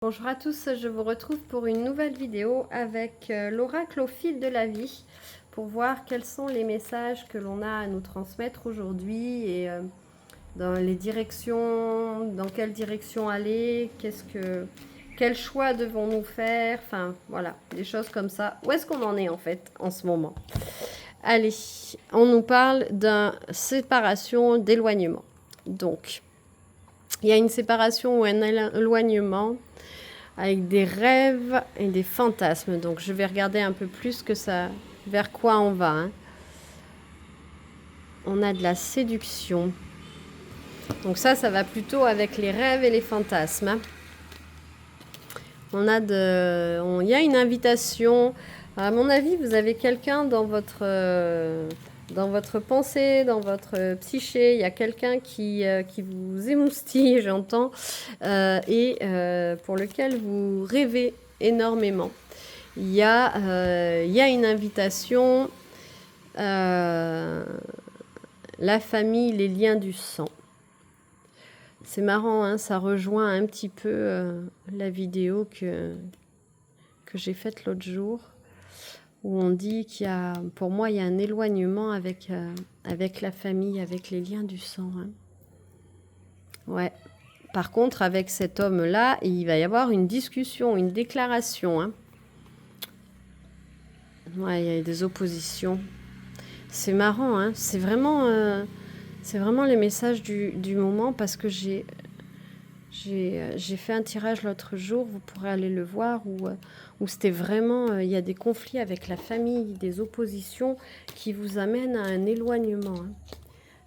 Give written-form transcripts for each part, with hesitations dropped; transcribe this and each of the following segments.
Bonjour à tous, je vous retrouve pour une nouvelle vidéo avec l'oracle au fil de la vie pour voir quels sont les messages que l'on a à nous transmettre aujourd'hui et dans quelle direction aller, quel choix devons-nous faire, enfin voilà, des choses comme ça. Où est-ce qu'on en est en fait en ce moment? Allez, on nous parle d'une séparation, d'éloignement. Donc, il y a une séparation ou un éloignement avec des rêves et des fantasmes. Donc je vais regarder un peu plus que ça, vers quoi on va. Hein. On a de la séduction. Donc ça va plutôt avec les rêves et les fantasmes. Hein. Il y a une invitation. À mon avis, vous avez quelqu'un dans votre pensée, dans votre psyché. Il y a quelqu'un qui vous émoustille, j'entends, et pour lequel vous rêvez énormément. Il y a une invitation, la famille, les liens du sang. C'est marrant, hein, ça rejoint un petit peu la vidéo que j'ai faite l'autre jour, où on dit pour moi, il y a un éloignement avec la famille, avec les liens du sang. Hein. Ouais. Par contre, avec cet homme-là, il va y avoir une discussion, une déclaration. Hein. Ouais, il y a des oppositions. C'est marrant, hein. C'est vraiment les messages du moment parce que j'ai fait un tirage l'autre jour, vous pourrez aller le voir, où c'était vraiment, il y a des conflits avec la famille, des oppositions qui vous amènent à un éloignement,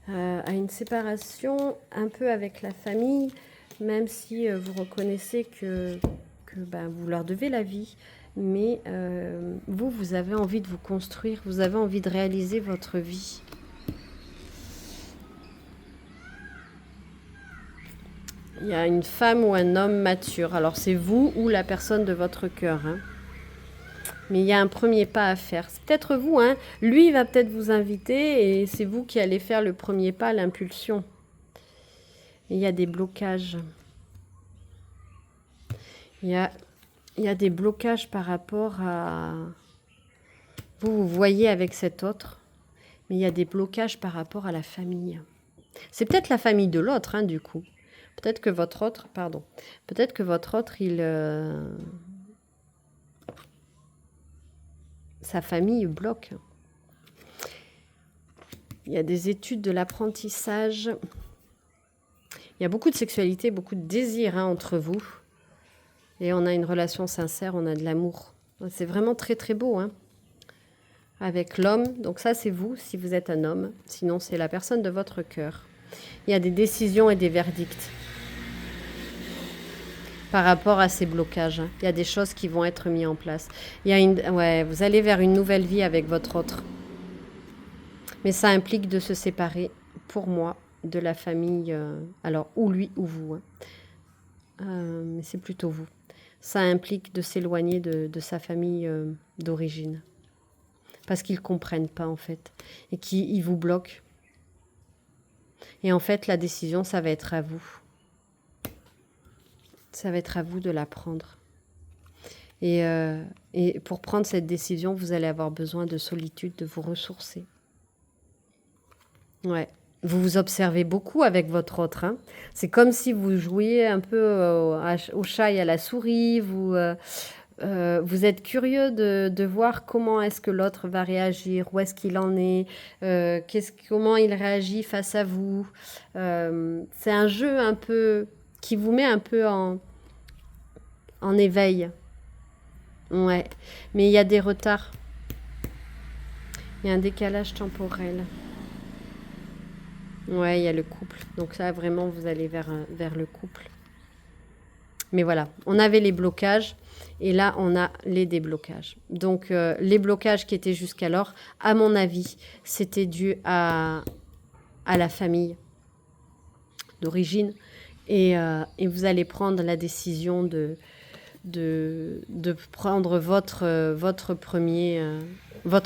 hein. À une séparation un peu avec la famille, même si vous reconnaissez que vous leur devez la vie. Mais vous avez envie de vous construire, vous avez envie de réaliser votre vie. Il y a une femme ou un homme mature. Alors c'est vous ou la personne de votre cœur. Hein. Mais il y a un premier pas à faire. C'est peut-être vous. Hein. Lui, il va peut-être vous inviter et c'est vous qui allez faire le premier pas, l'impulsion. Il y a des blocages. Il y a des blocages par rapport à... Vous voyez avec cet autre, mais il y a des blocages par rapport à la famille. C'est peut-être la famille de l'autre, hein, du coup. Peut-être que votre autre, sa famille bloque. Il y a des études de l'apprentissage. Il y a beaucoup de sexualité, beaucoup de désir, hein, entre vous. Et on a une relation sincère, on a de l'amour. C'est vraiment très très beau, hein. Avec l'homme, donc ça c'est vous, si vous êtes un homme. Sinon c'est la personne de votre cœur. Il y a des décisions et des verdicts par rapport à ces blocages. Hein. Il y a des choses qui vont être mises en place. Vous allez vers une nouvelle vie avec votre autre. Mais ça implique de se séparer, pour moi, de la famille. Alors, ou lui ou vous. Hein. Mais c'est plutôt vous. Ça implique de s'éloigner de sa famille d'origine. Parce qu'ils ne comprennent pas, en fait. Et qu'ils vous bloquent. Et en fait, la décision, ça va être à vous. Ça va être à vous de la prendre. Et pour prendre cette décision, vous allez avoir besoin de solitude, de vous ressourcer. Ouais. Vous vous observez beaucoup avec votre autre. Hein. C'est comme si vous jouiez un peu au chat et à la souris. Vous êtes curieux de voir comment est-ce que l'autre va réagir, où est-ce qu'il en est, comment il réagit face à vous. C'est un jeu un peu qui vous met un peu en éveil. Ouais, mais il y a des retards. Il y a un décalage temporel. Ouais, il y a le couple. Donc ça, vraiment, vous allez vers le couple. Mais voilà, on avait les blocages et là, on a les déblocages. Donc, les blocages qui étaient jusqu'alors, à mon avis, c'était dû à la famille d'origine. Et vous allez prendre la décision de prendre votre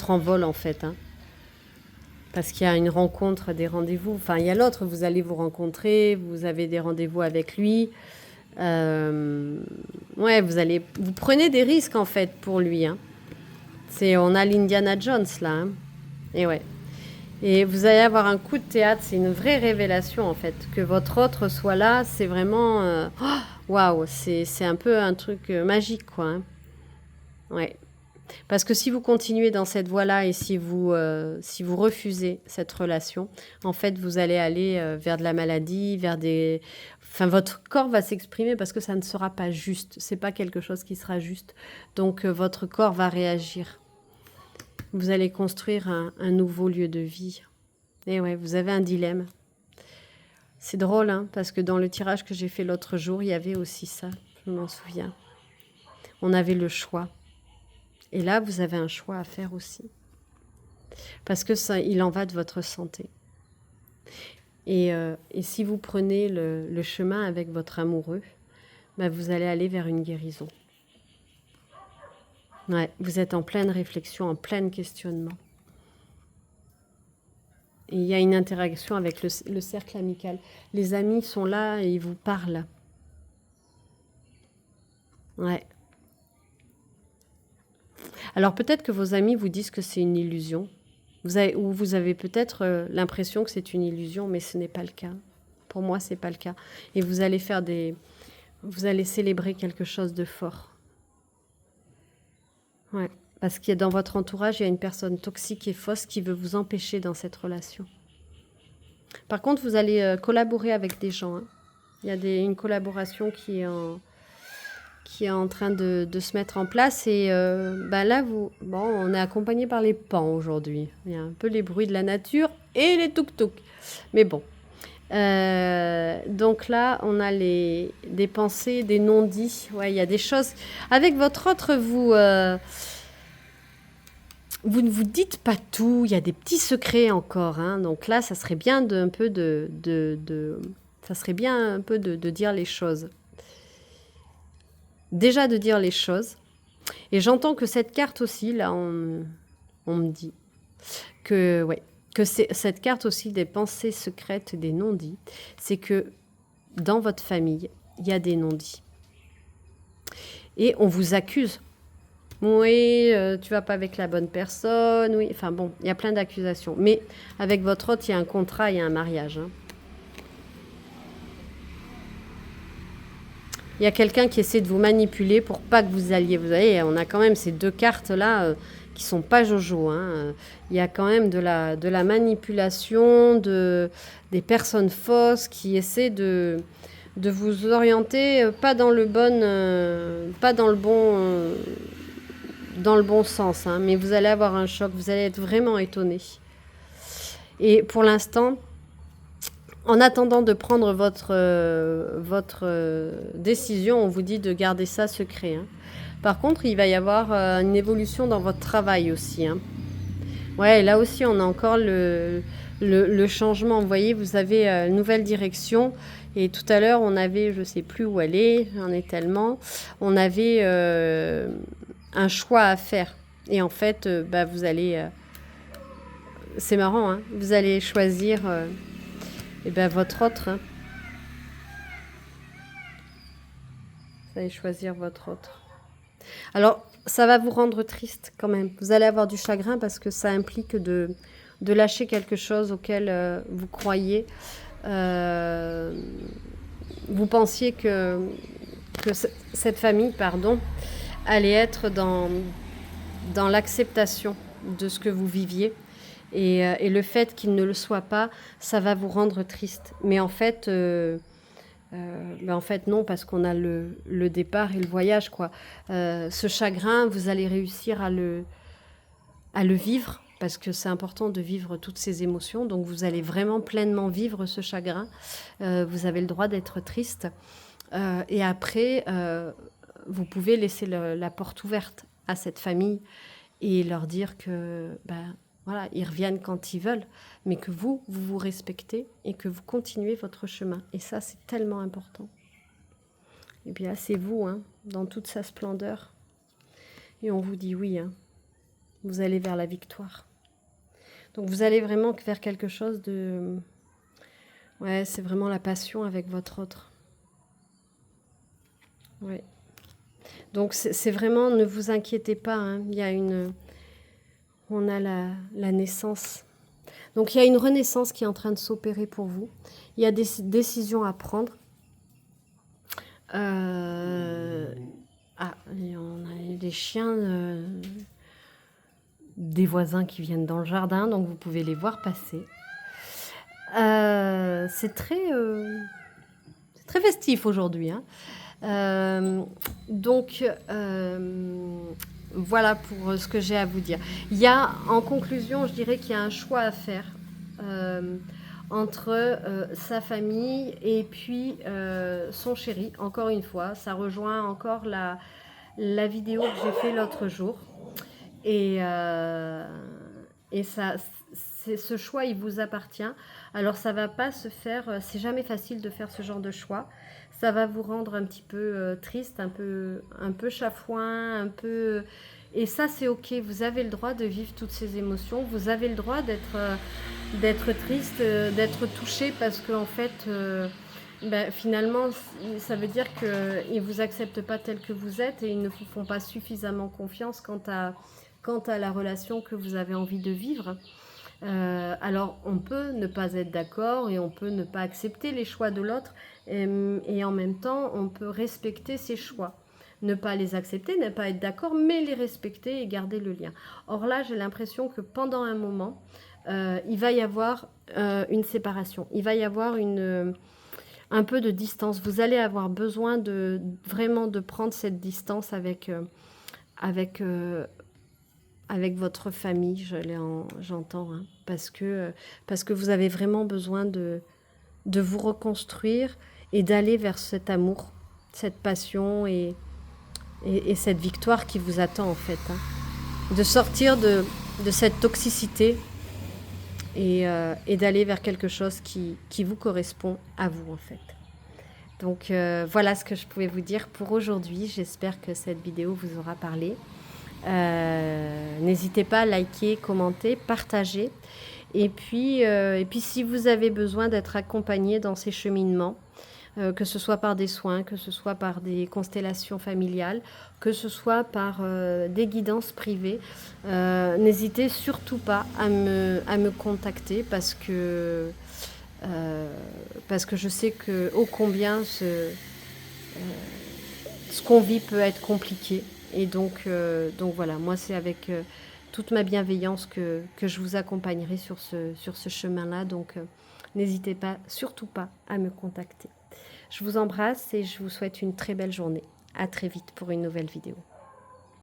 envol, en fait. Hein. Parce qu'il y a une rencontre, des rendez-vous. Enfin, il y a l'autre, vous allez vous rencontrer, vous avez des rendez-vous avec lui. Ouais, vous prenez des risques en fait pour lui. Hein. On a l'Indiana Jones là. Hein. Et ouais. Et vous allez avoir un coup de théâtre, c'est une vraie révélation en fait. Que votre autre soit là, c'est vraiment... waouh, c'est un peu un truc magique quoi. Hein. Ouais. Parce que si vous continuez dans cette voie-là et si vous refusez cette relation, en fait, vous allez aller vers de la maladie, vers des... Enfin, votre corps va s'exprimer parce que ça ne sera pas juste. C'est pas quelque chose qui sera juste. Donc, votre corps va réagir. Vous allez construire un nouveau lieu de vie. Et ouais, vous avez un dilemme. C'est drôle, hein, parce que dans le tirage que j'ai fait l'autre jour, il y avait aussi ça. Je m'en souviens. On avait le choix. Et là, vous avez un choix à faire aussi. Parce que ça, il en va de votre santé. Et si vous prenez le chemin avec votre amoureux, bah, vous allez aller vers une guérison. Ouais, vous êtes en pleine réflexion, en plein questionnement. Et il y a une interaction avec le cercle amical. Les amis sont là et ils vous parlent. Ouais. Alors peut-être que vos amis vous disent que c'est une illusion. Ou vous avez peut-être l'impression que c'est une illusion, mais ce n'est pas le cas. Pour moi, ce n'est pas le cas. Et vous allez vous allez célébrer quelque chose de fort. Ouais. Parce qu'il y a dans votre entourage, il y a une personne toxique et fausse qui veut vous empêcher dans cette relation. Par contre, vous allez collaborer avec des gens. Hein. Il y a une collaboration qui est en train de se mettre en place. Et là, on est accompagné par les pans aujourd'hui. Il y a un peu les bruits de la nature et les tuk-tuk. Mais bon. Donc là, on a des pensées, des non-dits. Ouais, il y a des choses. Avec votre autre, vous ne vous dites pas tout. Il y a des petits secrets encore. Hein. Donc là, ça serait bien ça serait bien un peu de dire les choses. Déjà de dire les choses. Et j'entends que cette carte aussi, là, on me dit que, ouais, que cette carte aussi des pensées secrètes, des non-dits, c'est que dans votre famille, il y a des non-dits. Et on vous accuse. Oui, tu vas pas avec la bonne personne. Oui, enfin bon, il y a plein d'accusations. Mais avec votre autre, il y a un contrat, il y a un mariage. Hein. Il y a quelqu'un qui essaie de vous manipuler pour pas que vous alliez. Vous voyez, on a quand même ces deux cartes-là qui sont pas jojo. Hein. Il y a quand même de la manipulation, des personnes fausses qui essaient de vous orienter pas dans le bon sens. Hein. Mais vous allez avoir un choc, vous allez être vraiment étonné. Et pour l'instant, en attendant de prendre votre décision, on vous dit de garder ça secret. Hein. Par contre, il va y avoir une évolution dans votre travail aussi. Hein. Ouais, là aussi, on a encore le changement. Vous voyez, vous avez une nouvelle direction. Et tout à l'heure, on avait, je ne sais plus où aller, j'en ai tellement, on avait un choix à faire. Et en fait, vous allez... c'est marrant, hein, vous allez choisir... votre autre. Hein. Vous allez choisir votre autre. Alors, ça va vous rendre triste quand même. Vous allez avoir du chagrin parce que ça implique de lâcher quelque chose auquel vous croyez. Vous pensiez que cette famille, allait être dans l'acceptation de ce que vous viviez. Et le fait qu'il ne le soit pas, ça va vous rendre triste. Mais en fait, non, parce qu'on a le départ et le voyage, quoi. Ce chagrin, vous allez réussir à le vivre, parce que c'est important de vivre toutes ces émotions. Donc, vous allez vraiment pleinement vivre ce chagrin. Vous avez le droit d'être triste. Et après, vous pouvez laisser la porte ouverte à cette famille et leur dire que... voilà, ils reviennent quand ils veulent, mais que vous vous respectez et que vous continuez votre chemin. Et ça, c'est tellement important. Et bien là, c'est vous, hein, dans toute sa splendeur. Et on vous dit oui, hein, vous allez vers la victoire. Donc vous allez vraiment vers quelque chose de... Ouais, c'est vraiment la passion avec votre autre. Ouais. Donc c'est vraiment, ne vous inquiétez pas, hein, il y a on a la naissance. Donc il y a une renaissance qui est en train de s'opérer pour vous. Il y a des décisions à prendre. Et on a des chiens des voisins qui viennent dans le jardin, donc vous pouvez les voir passer. C'est très festif aujourd'hui, hein. Donc, voilà pour ce que j'ai à vous dire. Il y a, en conclusion, je dirais qu'il y a un choix à faire entre sa famille et puis son chéri. Encore une fois, ça rejoint encore la vidéo que j'ai fait l'autre jour. Et ça, ce choix, il vous appartient. Alors, ça va pas se faire. C'est jamais facile de faire ce genre de choix. Ça va vous rendre un petit peu triste, un peu chafouin, un peu. Et ça, c'est ok. Vous avez le droit de vivre toutes ces émotions. Vous avez le droit d'être triste, d'être touché parce qu'en fait. Finalement, ça veut dire qu'ils ne vous acceptent pas tel que vous êtes et ils ne vous font pas suffisamment confiance quant à la relation que vous avez envie de vivre. Alors, on peut ne pas être d'accord et on peut ne pas accepter les choix de l'autre et en même temps, on peut respecter ses choix. Ne pas les accepter, ne pas être d'accord, mais les respecter et garder le lien. Or là, j'ai l'impression que pendant un moment, il va y avoir une séparation. Il va y avoir un peu de distance. Vous allez avoir besoin vraiment de prendre cette distance avec votre famille, j'entends, hein, parce que vous avez vraiment besoin de vous reconstruire et d'aller vers cet amour, cette passion et cette victoire qui vous attend en fait, hein. De sortir de cette toxicité et d'aller vers quelque chose qui vous correspond à vous en fait. Donc voilà ce que je pouvais vous dire pour aujourd'hui. J'espère que cette vidéo vous aura parlé. N'hésitez pas à liker, commenter, partager. Et puis si vous avez besoin d'être accompagné dans ces cheminements, que ce soit par des soins, que ce soit par des constellations familiales, que ce soit par des guidances privées, n'hésitez surtout pas à me contacter parce que je sais que ô combien ce qu'on vit peut être compliqué. Et donc voilà, moi c'est avec toute ma bienveillance que je vous accompagnerai sur ce chemin-là. Donc n'hésitez pas, surtout pas, à me contacter. Je vous embrasse et je vous souhaite une très belle journée. À très vite pour une nouvelle vidéo.